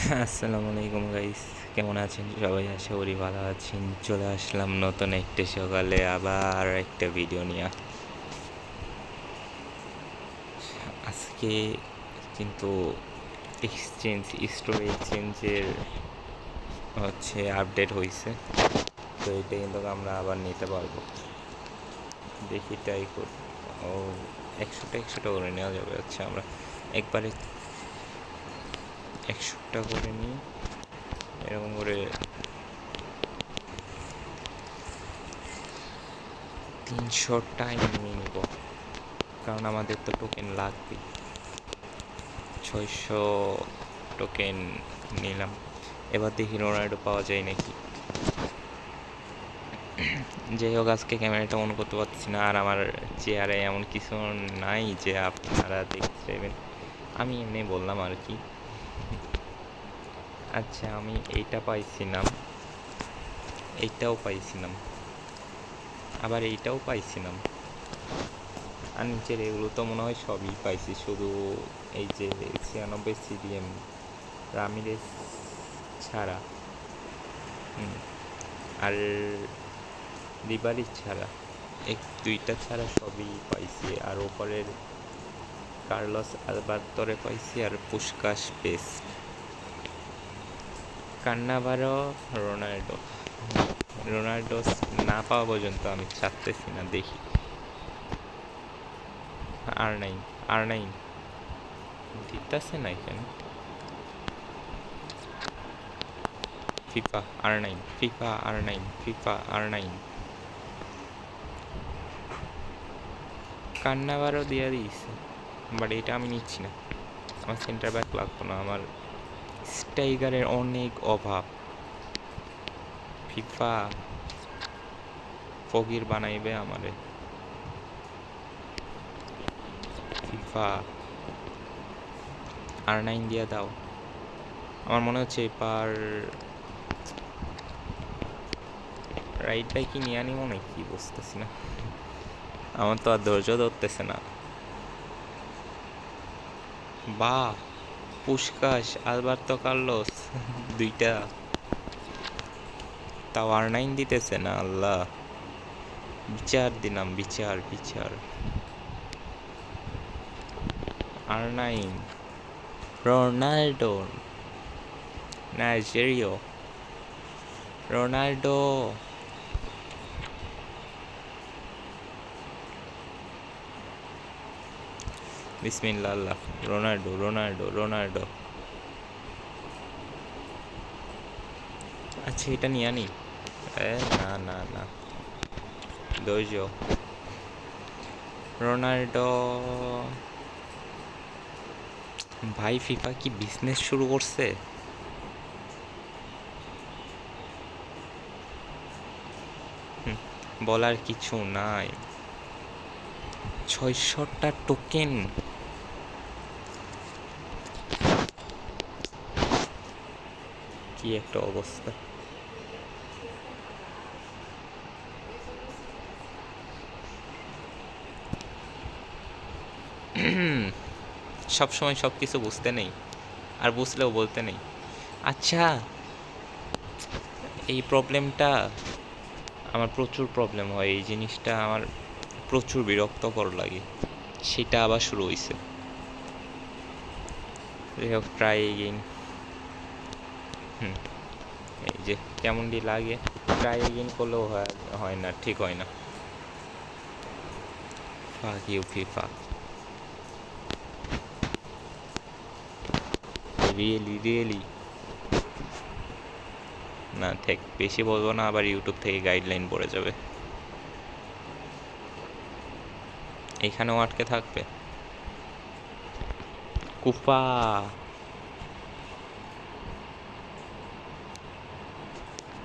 আসসালামু আলাইকুম গাইস, কেমন আছেন সবাই? আশা করি ভালো আছেন। চলে আসলাম নতুন একটা সকালে আবার একটা ভিডিও নিয়ে। আজকে কিন্তু এক্সচেঞ্জ স্টোরি এক্সচেঞ্জের আপডেট হয়েছে, তো এটা কিন্তু আমরা আবার নিতে পারবো। দেখি ট্রাই করি। ও, একশোটা করে নেওয়া যাবে। আচ্ছা, আমরা একবারে 100টা করে নিই, এরকম করে 300টাই নিয়ে নিব, কারণ আমাদের তো টোকেন লাগবে। 600 টোকেন নিলাম। এবার দেখি রোনাল্ডো পাওয়া যায় নাকি। যাই হোক, আজকে ক্যামেরাটা অন করতে পারছি না, আর আমার চেয়ারে এমন কিছু নাই যে আপনারা দেখতে চাইবেন। আমি এমনি বললাম আর কি। আচ্ছা, আমি এইটা পাইছিলাম, এইটাও পাইছিলাম, আবার এইটাও পাইছিলাম, আর নিচের এগুলো তো মনে হয় সবই পাইছি, শুধু এই যে 96 সিডিএম রামিরেস ছাড়া, আর রিবারি ছাড়া, দুইটা ছাড়া সবই পাইছি। আর ওপরের কার্লোস আলবার্তরে পাইছি, আর পুস্কাস পেস, কান্নাভারো, রোনাল্ডো। রোনাল্ডো না পাওয়া পর্যন্ত আমি ছাড়তেছি না, দেখি। আর নাইন দিতেছে না এখানে। ফিফা আর নাইন। কান্নাভারো দিয়ে দিয়েছে, বাট এটা আমি নিচ্ছি না। আমার সেন্টার ব্যাক লাগতো না, আমার স্ট্রাইকারের অনেক অভাব। ফিফা ফকির বানাইবে আমারে। ফিফা আর9 দিয়ে দাও। আমার মনে হচ্ছে এবার রাইট বাইকই নিয়ে আনি, মনে কি বুঝতেছি না, আমার তো আর ধৈর্য ধরতেছে না। বা পুস্কাস, আলবার্তো কার্লোস, দুইটা, তাও আর9 দিতেছে না। আল্লাহ, বিচার দিলাম, বিচার। আর9, রোনাল্ডো, নাইজেরিও, রোনাল্ডো। বিসমিল্লাহ আল্লাহ, রোনাল্ডো। আচ্ছা, এটা নিয়ে আনি। না, ধৈর্য। রোনাল্ডো। ভাই, ফিফা কি বিজনেস শুরু করছে? বলার কিছু নাই। 600টা টোকেন, কি একটা অবস্থা। সবসময় সব কিছু বুঝতে নেই, আর বুঝলেও বলতে নেই। আচ্ছা, এই প্রবলেমটা আমার প্রচুর প্রবলেম হয়, এই জিনিসটা আমার প্রচুর বিরক্তকর লাগে, সেটা আবার শুরু হয়েছে। যাই হোক, ট্রাই এগেইন। এই যে কেমনটি লাগে, ট্রাই এগেইন করলেও হয় না, ঠিক হয় না। Fuck you FIFA, really. না, ঠিক বেশি বলবো না, আবার ইউটিউব থেকে গাইডলাইন পড়ে যাবে। এখানেও আটকে থাকবে। কুফা।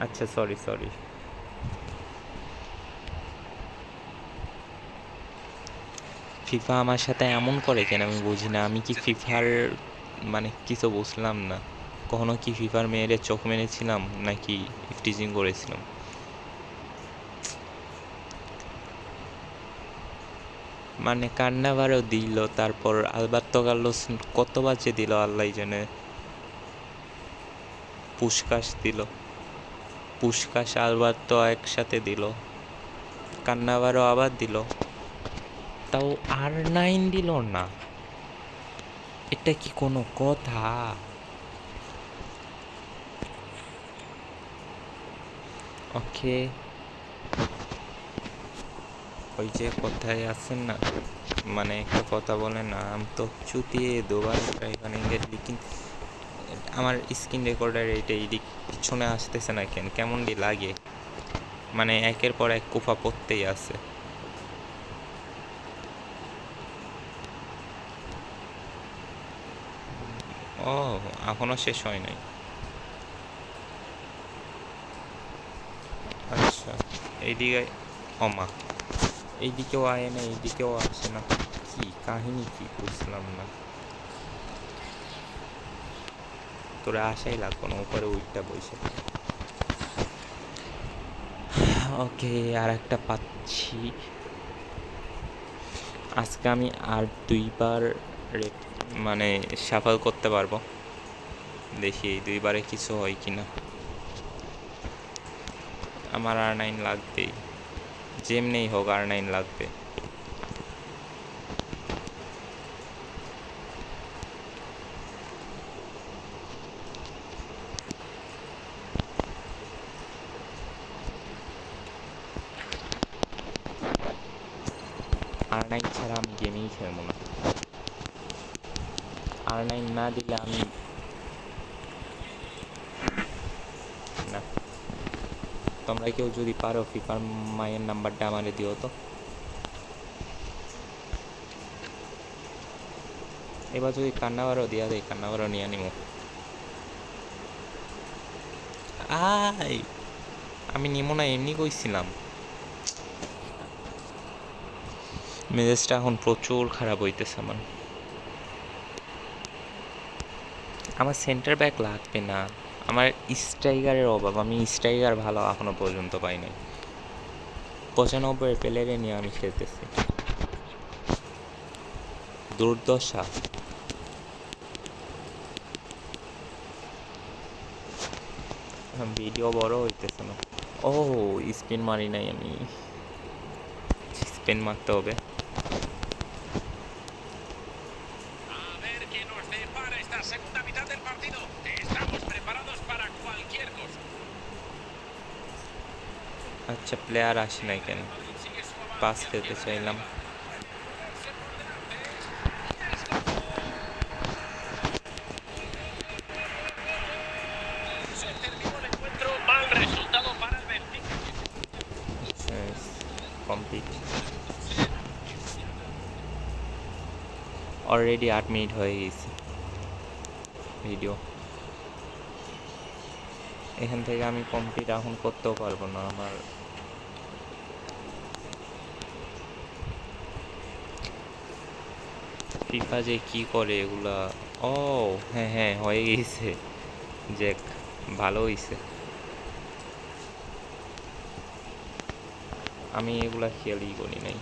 আচ্ছা, সরি। ফিফা আমার সাথে এমন করে কেন আমি বুঝি না। আমি কি ফিফার মানে কিছু বুঝলাম না। কখনো কি ফিফার মেয়েরে চোখ মেরেছিলাম, নাকি ইফটিজিং করেছিলাম? মানে কান্নাভারও দিল, তারপর আলবার্তো কার্লোস কতবার যে দিল আল্লাহ জানে। পুষ্কাশ দিল, পুষ্কাশ আলবার তো একসাথে দিল, কান্নাবারও আবার দিল, তাও R9 দিল না। এটা কি কোনো কথা? ওকে, ওই যে কথায় আছেন না, মানে একটা কথা বলে না, আম তো চুতিয়ে দুবার ট্রাই করেंगे लेकिन আমার স্ক্রিন রেকর্ডার এইটা এদিক পিছনে আসতেছে না কেন, কেমন লাগে, মানে একের পর এক কুফা পড়তেই আছে। ও, এখনো শেষ হয় নাই। আচ্ছা, এইদিকে অমা, এইদিকেও আয় না, এইদিকেও আসে না, কি কাহিনী কি বুঝলাম না। তোরা আসাই লাগবো না, উপরে উইকটা বসে। ওকে, আর একটা পাচ্ছি। আজকে আমি আর 2বার মানে সাফল করতে পারবো, দেখি এই 2বারে কিছু হয় কিনা। আমার R9 লাগবেই, যেমনেই হোক R9 লাগবে। R9 ছাড়া আমি গেমই খেলবো না। R9 না দিলে আমি না। তোমরা কেউ যদি পারো ফিফার মায়ের নাম্বারটা আমারে দিও তো। এবার যদি কান্নাবারও দিয়া দেয়, কান্নাবারও নিয়ে নিমো। আই, আমি নিমো না, এমনি কইছিলাম। মেজাজটা এখন প্রচুর খারাপ হইতেছে আমার। আমার সেন্টার ব্যাক লাগবে না, আমার স্ট্রাইকারের অভাব, আমি স্ট্রাইকার ভালো এখনো পর্যন্ত পাই নাই। 95 প্লেয়ারে নিয়ে আমি খেলতেছি, দুর্দশা। ভিডিও বড় হইতেছে না। ও, স্পিন মারি নাই আমি, স্পিন মারতে হবে। আচ্ছা, প্লেয়ার আসে নাই কেন? পাস খেলতে চাইলাম। কমপ্লিট। অলরেডি 8 মিনিট হয়ে গেছে ভিডিও। এখান থেকে আমি কমপ্লিট এখন করতেও পারবো না, আমার ফিফা যে কি করে এগুলা। ও হ্যাঁ হ্যাঁ, হয়ে গেছে, জ্যাক ভালো হইছে। আমি এগুলা খেয়ালই করি নাই।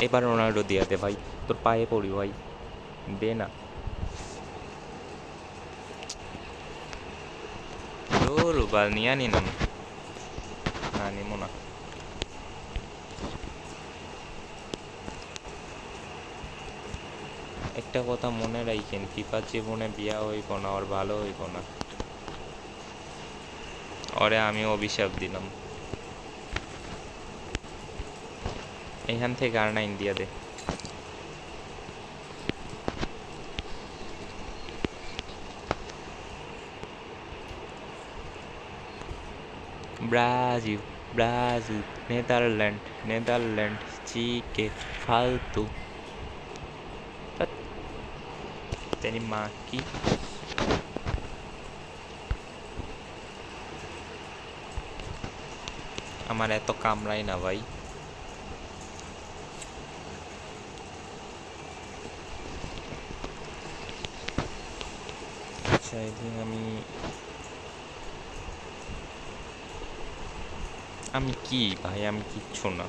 এবার রোনাল্ডো দিয়া দে ভাই, তোর পায়ে পড়ি ভাই, দে না। তোর বা নিয়ে নিলাম না, নিমো না। একটা কথা মনে রাখেন, ফিফার জীবনে বিয়া হইব না, ওর ভালো হইব না। ওরে আমি অভিশাপ দিলাম। এখান থেকে R9 দিয়া দে। ব্রাজিল, ব্রাজিল, নেদারল্যান্ড, নেদারল্যান্ড, চিকে ফালতু। তেরি মা কি। আমার এত কামড়াই না ভাই। আচ্ছা, এদিন আমি কি ভাই, আমি কিচ্ছু না।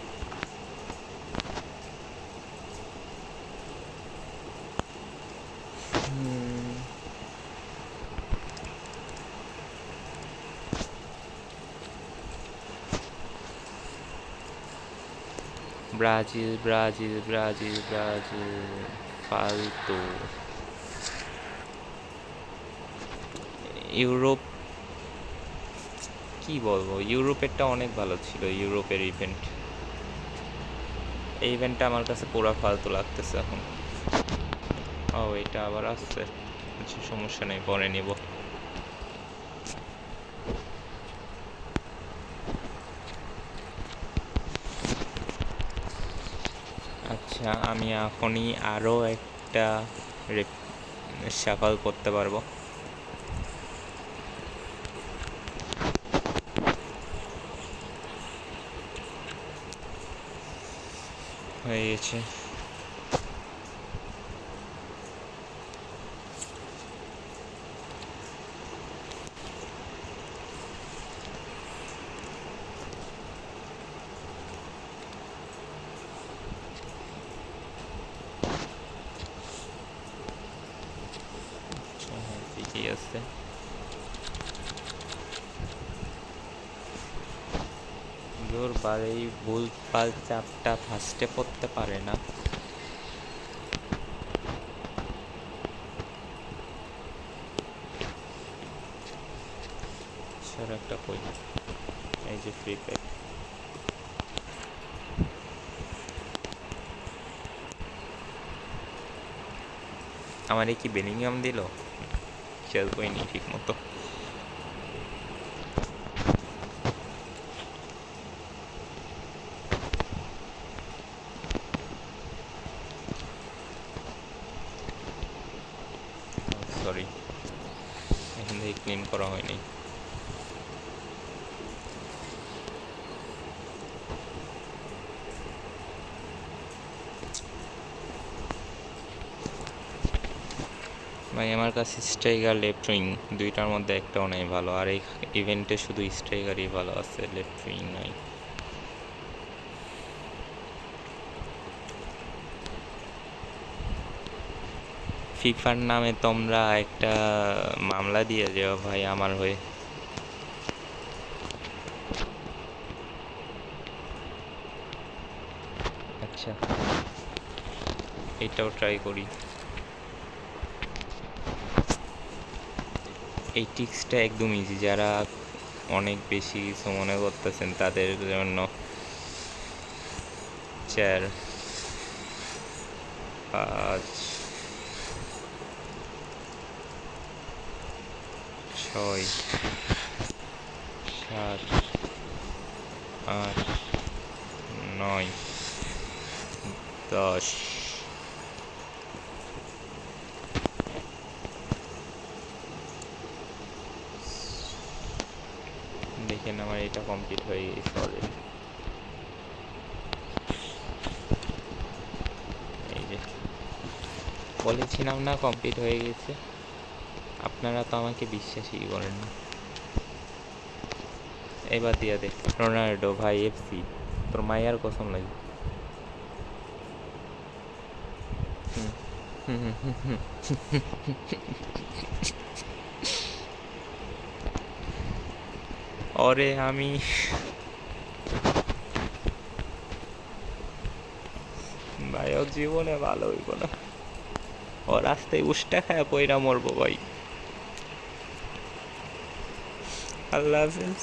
ব্রাজিল ব্রাজিল ব্রাজিল ব্রাজিল ফালতু। ইউরোপ, কি বলবো, ইউরোপেরটা অনেক ভালো ছিল। ইউরোপের ইভেন্ট, এই ইভেন্টটা আমার কাছে পুরো ফালতু লাগতেছে এখন। ও, এটা আবার আসছে, আচ্ছা সমস্যা নেই, পরে নিব। আচ্ছা, আমি এখনই আরও একটা শাফল করতে পারবো। হয়ে গেছে। ঠিকই আছে। জোর বার এই ভুল পাল চাপটা ফার্স্টে পড়তে পারে না। স্যার একটা কই, এই যে ফ্রি প্যাক। আমার কি বেলিংহাম দিল? খেলবই নি ঠিক মতো। সরি, এখান থেকে ক্লিন করা হয়নি। ভাই আমার কাছে স্ট্রাইকার লেফট উইং দুইটার মধ্যে একটাও নাই ভালো, আর এই ইভেন্টে শুধু স্ট্রাইকারই ভালো আছে, লেফট উইং নাই। ফিফার নামে তোমরা একটা মামলা দিয়ে যেও ভাই আমার হয়ে। আচ্ছা, এটাও ট্রাই করি। এই টিক্সটা একদম ইজি, যারা অনেক বেশি কিছু মনে করতেছেন তাদের জন্য। 4 5 6 7 8 9 10। দেখেন আমার এটা কমপ্লিট হয়ে গেছে অলরেডি। এই যে বলেছিলাম না কমপ্লিট হয়ে গেছে, আপনারা তো আমাকে বিশ্বাসই করেন না। এবার দিয়া দে রোনাল্ডো ভাই, এফসি তোর মায়ার কসম লাগে। ওরে আমি ভাই ওর জীবনে ভালো হইব না, ও রাস্তায় উষ্টা খায় পয়রা মরবো ভাই। আল্লাহ হাফেজ।